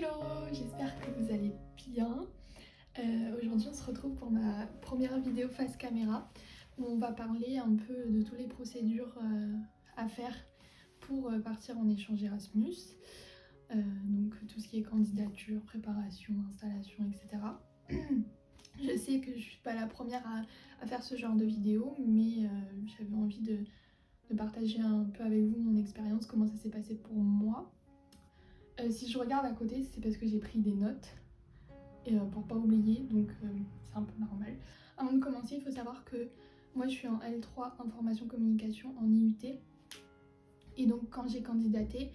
Hello, j'espère que vous allez bien. Aujourd'hui on se retrouve pour ma première vidéo face caméra où on va parler un peu de toutes les procédures à faire pour partir en échange Erasmus. Donc tout ce qui est candidature, préparation, installation, etc. Je sais que je suis pas la première à faire ce genre de vidéo, mais j'avais envie de partager un peu avec vous mon expérience, comment ça s'est passé pour moi. Si je regarde à côté, c'est parce que j'ai pris des notes pour pas oublier, donc c'est un peu normal. Avant de commencer, il faut savoir que moi je suis en L3 information communication en IUT, et donc quand j'ai candidaté,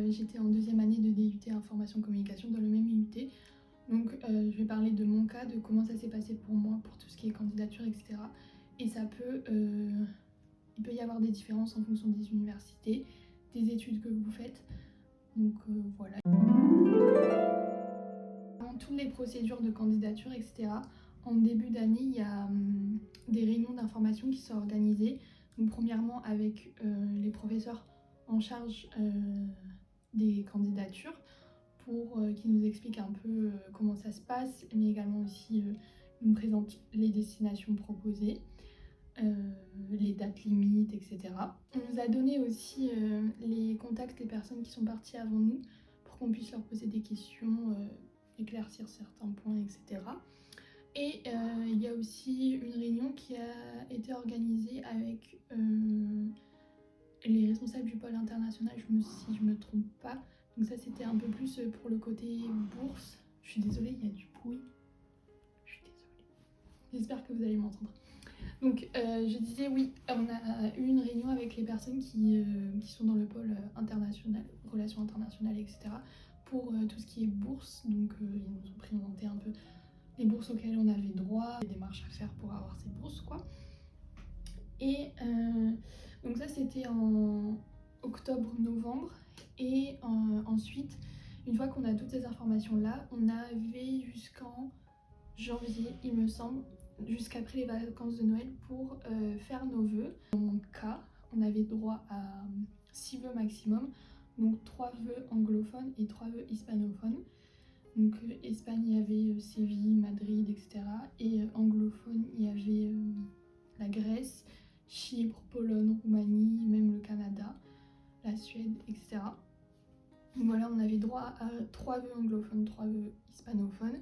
j'étais en deuxième année de DUT information communication dans le même IUT. Donc je vais parler de mon cas, de comment ça s'est passé pour moi, pour tout ce qui est candidature, etc. Et ça peut, il peut y avoir des différences en fonction des universités, des études que vous faites. Donc voilà. Dans toutes les procédures de candidature, etc., en début d'année, il y a des réunions d'information qui sont organisées. Donc, premièrement, avec les professeurs en charge des candidatures pour qu'ils nous expliquent un peu comment ça se passe, mais également aussi nous présentent les destinations proposées, les dates limites, etc. On nous a donné aussi les contacts des personnes qui sont parties avant nous pour qu'on puisse leur poser des questions, éclaircir certains points, etc. Et il y a aussi une réunion qui a été organisée avec les responsables du pôle international, si je me trompe pas. Donc ça c'était un peu plus pour le côté bourse. Je suis désolée, il y a du bruit. Je suis désolée. J'espère que vous allez m'entendre. Donc je disais oui, on a eu une réunion avec les personnes qui sont dans le pôle international, relations internationales, etc. pour tout ce qui est bourse. Donc ils nous ont présenté un peu les bourses auxquelles on avait droit, les démarches à faire pour avoir ces bourses, quoi. Et donc ça c'était en octobre-novembre. Et ensuite, une fois qu'on a toutes ces informations-là, on avait jusqu'en janvier, il me semble, jusqu'après les vacances de Noël pour faire nos vœux. Dans mon cas, on avait droit à 6 vœux maximum, donc 3 vœux anglophones et 3 vœux hispanophones. Donc Espagne, il y avait Séville, Madrid, etc. Et anglophone, il y avait la Grèce, Chypre, Pologne, Roumanie, même le Canada, la Suède, etc. Donc voilà, on avait droit à 3 vœux anglophones, 3 vœux hispanophones.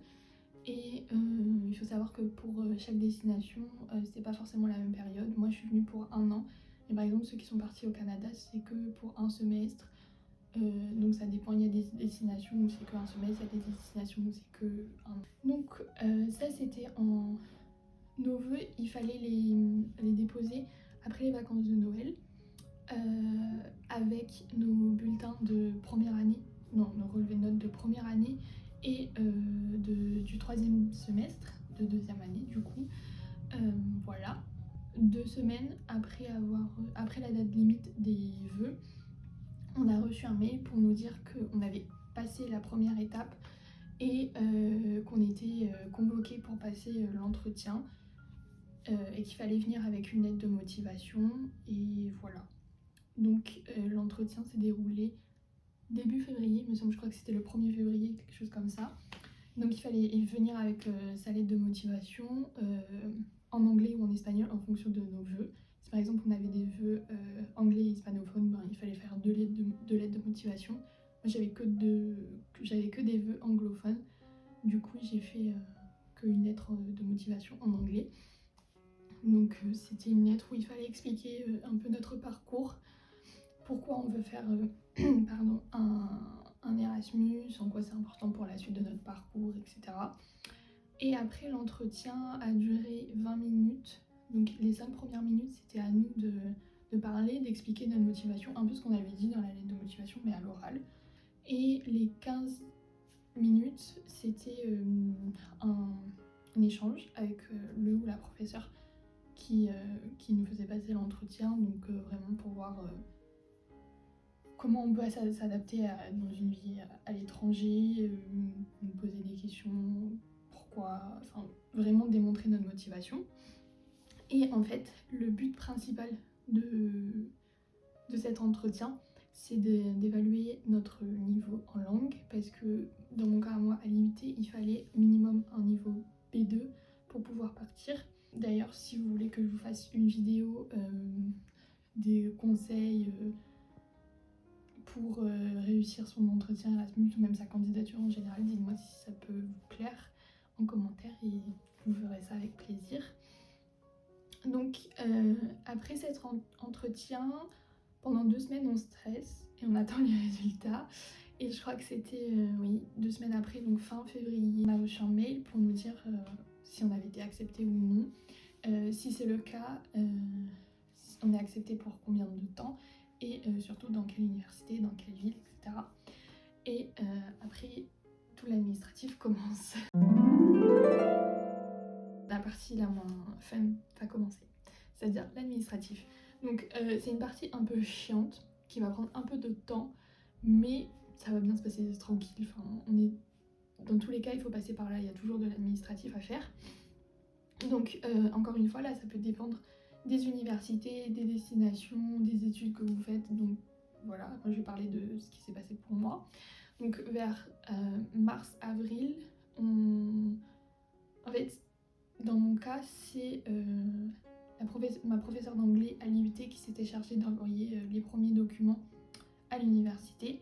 Et il faut savoir que pour chaque destination, c'était pas forcément la même période. Moi, je suis venue pour 1 an. Et par exemple, ceux qui sont partis au Canada, c'est que pour 1 semestre. Donc ça dépend, il y a des destinations où c'est que 1 semestre, il y a des destinations où c'est que 1 an. Donc ça, c'était en nos vœux. Il fallait les déposer après les vacances de Noël avec nos bulletins de première année, non, nos relevés de notes de première année et du 3e semestre de 2e année du coup. Voilà, 2 semaines après la date limite des vœux, on a reçu un mail pour nous dire qu'on avait passé la première étape et qu'on était convoqué pour passer l'entretien et qu'il fallait venir avec une lettre de motivation. Et voilà. Donc l'entretien s'est déroulé début février, il me semble, je crois que c'était le 1er février, quelque chose comme ça. Donc il fallait venir avec sa lettre de motivation en anglais ou en espagnol en fonction de nos vœux. Si par exemple on avait des vœux anglais et hispanophones, ben, il fallait faire deux lettres de motivation. Moi j'avais que des vœux anglophones, du coup j'ai fait qu'une lettre de motivation en anglais. Donc c'était une lettre où il fallait expliquer un peu notre parcours, pourquoi on veut faire pardon, un Erasmus, en quoi c'est important pour la suite de notre parcours, etc. Et après, l'entretien a duré 20 minutes. Donc les 5 premières minutes, c'était à nous de parler, d'expliquer notre motivation, un peu ce qu'on avait dit dans la lettre de motivation, mais à l'oral. Et les 15 minutes, c'était un échange avec le ou la professeure qui nous faisait passer l'entretien, donc vraiment pour voir comment on peut s'adapter dans une vie à l'étranger, nous poser des questions, pourquoi, enfin vraiment démontrer notre motivation. Et en fait, le but principal de cet entretien, c'est d'évaluer notre niveau en langue, parce que dans mon cas à moi à l'IUT, il fallait minimum un niveau B2 pour pouvoir partir. D'ailleurs, si vous voulez que je vous fasse une vidéo des conseils pour réussir son entretien Erasmus ou même sa candidature en général, dites-moi si ça peut vous plaire en commentaire et vous verrez ça avec plaisir. Donc après cet entretien, pendant 2 semaines on stresse et on attend les résultats. Et je crois que c'était, oui, 2 semaines après, donc fin février, on a reçu un mail pour nous dire si on avait été accepté ou non. Si c'est le cas, on est accepté pour combien de temps et surtout dans quelle université, dans quelle ville, etc. Et après, tout l'administratif commence. La partie la moins fun va commencer, c'est-à-dire l'administratif. Donc c'est une partie un peu chiante qui va prendre un peu de temps, mais ça va bien se passer tranquille. Enfin, on est... Dans tous les cas, il faut passer par là, il y a toujours de l'administratif à faire. Donc encore une fois, là, ça peut dépendre des universités, des destinations, des études que vous faites. Donc voilà, moi je vais parler de ce qui s'est passé pour moi. Donc vers mars-avril, en fait, dans mon cas, c'est ma professeure d'anglais à l'IUT qui s'était chargée d'envoyer les premiers documents à l'université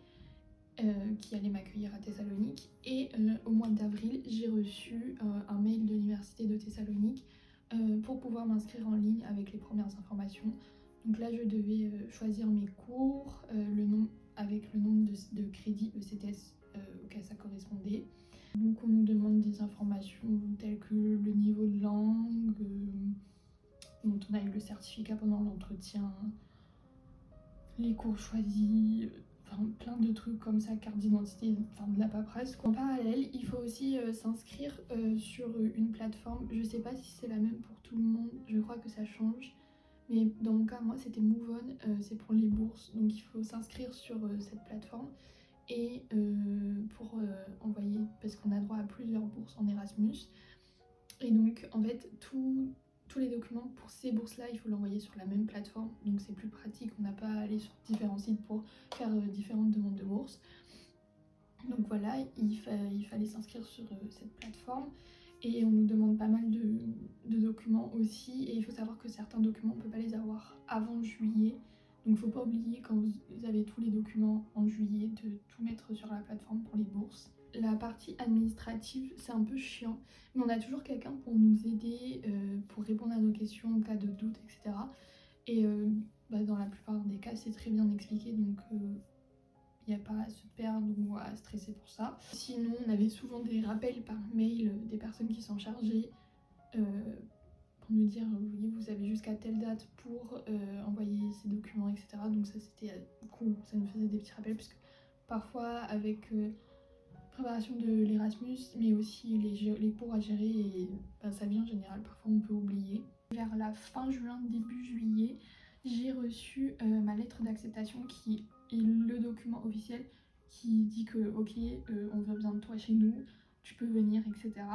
qui allait m'accueillir à Thessalonique. Et au mois d'avril, j'ai reçu un mail de l'université de Thessalonique pour pouvoir m'inscrire en ligne avec les premières informations. Donc là, je devais choisir mes cours, avec le nombre de crédits ECTS auquel ça correspondait. Donc on nous demande des informations telles que le niveau de langue, dont on a eu le certificat pendant l'entretien, les cours choisis, enfin plein de trucs comme ça, carte d'identité, enfin de la paperasse. En parallèle, il faut aussi s'inscrire sur une plateforme. Je sais pas si c'est la même pour tout le monde, je crois que ça change. Mais dans mon cas, moi, c'était MoveOn, c'est pour les bourses. Donc il faut s'inscrire sur cette plateforme et pour envoyer, parce qu'on a droit à plusieurs bourses en Erasmus. Et donc en fait, tous les documents pour ces bourses-là, il faut l'envoyer sur la même plateforme. Donc c'est plus pratique, on n'a pas à aller sur différents sites pour faire différentes demandes de bourses. Donc voilà, il fallait s'inscrire sur cette plateforme. Et on nous demande pas mal de documents aussi. Et il faut savoir que certains documents, on ne peut pas les avoir avant juillet. Donc faut pas oublier quand vous avez tous les documents en juillet de tout mettre sur la plateforme pour les bourses. La partie administrative, c'est un peu chiant, mais on a toujours quelqu'un pour nous aider, pour répondre à nos questions en cas de doute, etc. Et dans la plupart des cas, c'est très bien expliqué, donc il n'y a pas à se perdre ou à stresser pour ça. Sinon, on avait souvent des rappels par mail des personnes qui s'en chargeaient pour nous dire oui, vous avez jusqu'à telle date pour envoyer ces documents, etc. Donc ça, c'était cool, ça nous faisait des petits rappels, puisque parfois avec préparation de l'Erasmus, mais aussi les cours à gérer, et sa vie en général, parfois on peut oublier. Vers la fin juin, début juillet, j'ai reçu ma lettre d'acceptation qui est le document officiel qui dit que ok, on veut bien de toi chez nous, tu peux venir, etc.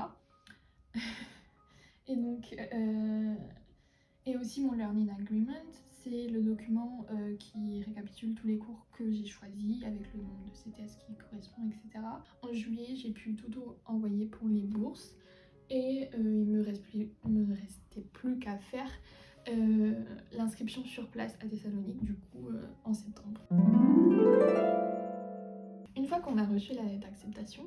Et donc, et aussi mon Learning Agreement, c'est le document qui récapitule tous les cours que j'ai choisis avec le nombre de CTS qui correspond, etc. En juillet, j'ai pu tout envoyer pour les bourses et il me restait plus qu'à faire l'inscription sur place à Thessalonique, du coup en septembre. Une fois qu'on a reçu la lettre d'acceptation,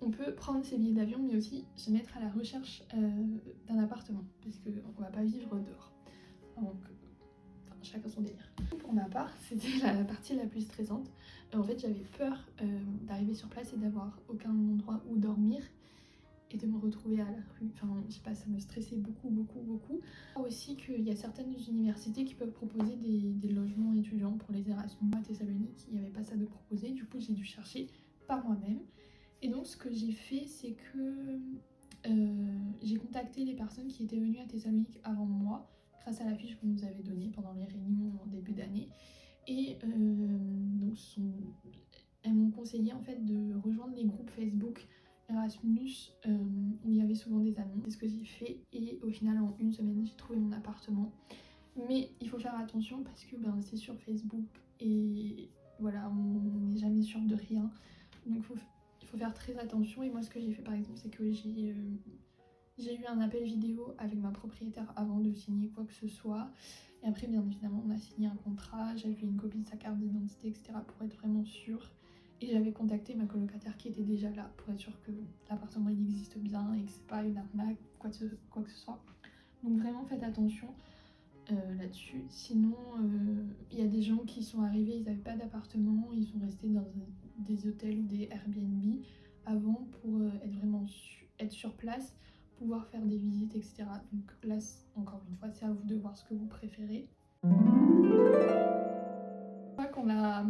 on peut prendre ses billets d'avion, mais aussi se mettre à la recherche d'un appartement, parce qu'on ne va pas vivre dehors. Donc, chacun son délire. Pour ma part, c'était la partie la plus stressante. En fait, j'avais peur d'arriver sur place et d'avoir aucun endroit où dormir et de me retrouver à la rue. Enfin, je sais pas, ça me stressait beaucoup. Aussi qu'il y a certaines universités qui peuvent proposer des logements étudiants pour les Erasmus. À Thessalonique, il n'y avait pas ça de proposer, du coup j'ai dû chercher par moi-même. Et donc ce que j'ai fait, c'est que j'ai contacté les personnes qui étaient venues à Thessalonique avant moi, grâce à la fiche qu'on nous avait donnée pendant les réunions en début d'année. Et donc elles m'ont conseillé en fait de rejoindre les groupes Facebook Erasmus où il y avait souvent des annonces. C'est ce que j'ai fait et au final en une semaine j'ai trouvé mon appartement. Mais il faut faire attention parce que c'est sur Facebook et voilà, on n'est jamais sûr de rien. Donc il faut faire très attention. Et moi, ce que j'ai fait par exemple, c'est que j'ai eu un appel vidéo avec ma propriétaire avant de signer quoi que ce soit. Et après, bien évidemment, on a signé un contrat, j'avais fait une copie de sa carte d'identité, etc. pour être vraiment sûre. Et j'avais contacté ma colocataire qui était déjà là pour être sûre que l'appartement il existe bien et que c'est pas une arnaque ou quoi que ce soit. Donc vraiment faites attention là-dessus. Sinon, il y a des gens qui sont arrivés, ils n'avaient pas d'appartement, ils sont restés dans des hôtels ou des Airbnb avant pour être vraiment être sur place, pouvoir faire des visites, etc. Donc là, encore une fois, c'est à vous de voir ce que vous préférez. Une fois qu'on a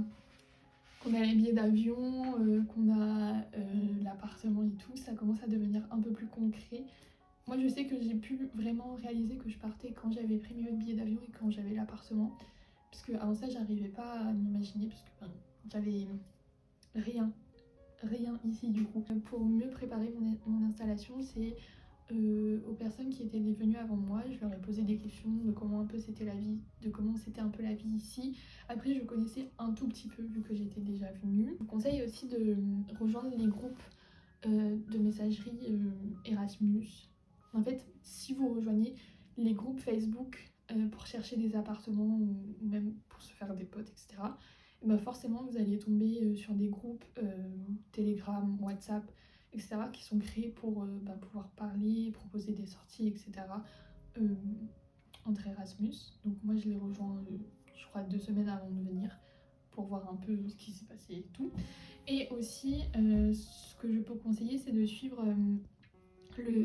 les billets d'avion, qu'on a l'appartement et tout, ça commence à devenir un peu plus concret. Moi, je sais que j'ai pu vraiment réaliser que je partais quand j'avais pris mes billets d'avion et quand j'avais l'appartement. Parce que avant ça, j'arrivais pas à m'imaginer, parce que j'avais rien ici du coup. Pour mieux préparer mon installation, c'est aux personnes qui étaient venues avant moi, je leur ai posé des questions de comment un peu c'était la vie, de comment c'était un peu la vie ici. Après, je connaissais un tout petit peu vu que j'étais déjà venue. Je vous conseille aussi de rejoindre les groupes de messagerie Erasmus. En fait, si vous rejoignez les groupes Facebook pour chercher des appartements ou même pour se faire des potes, etc., et ben forcément vous allez tomber sur des groupes Telegram, WhatsApp, etc., qui sont créés pour pouvoir parler, proposer des sorties, etc., entre Erasmus. Donc moi je les rejoins, je crois, 2 semaines avant de venir pour voir un peu ce qui s'est passé et tout. Et aussi, ce que je peux conseiller, c'est de suivre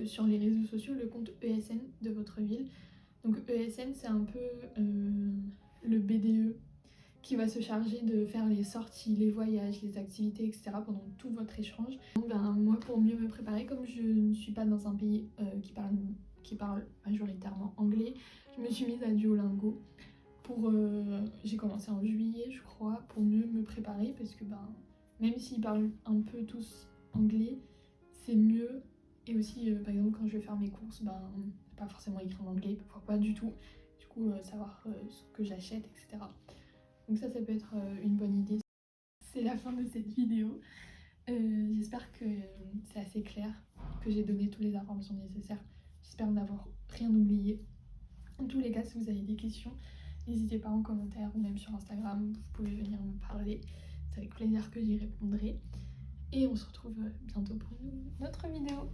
sur les réseaux sociaux le compte ESN de votre ville. Donc ESN, c'est un peu le BDE qui va se charger de faire les sorties, les voyages, les activités, etc. pendant tout votre échange. Donc, moi, pour mieux me préparer, comme je ne suis pas dans un pays qui parle majoritairement anglais, je me suis mise à Duolingo. J'ai commencé en juillet, je crois, pour mieux me préparer, parce que même s'ils parlent un peu tous anglais, c'est mieux. Et aussi, par exemple, quand je vais faire mes courses, pas forcément écrit en anglais, parfois pas du tout. Du coup, savoir ce que j'achète, etc. Donc ça peut être une bonne idée. C'est la fin de cette vidéo. J'espère que c'est assez clair, que j'ai donné toutes les informations nécessaires. J'espère n'avoir rien oublié. En tous les cas, si vous avez des questions, n'hésitez pas en commentaire ou même sur Instagram, vous pouvez venir me parler. C'est avec plaisir que j'y répondrai. Et on se retrouve bientôt pour une autre vidéo.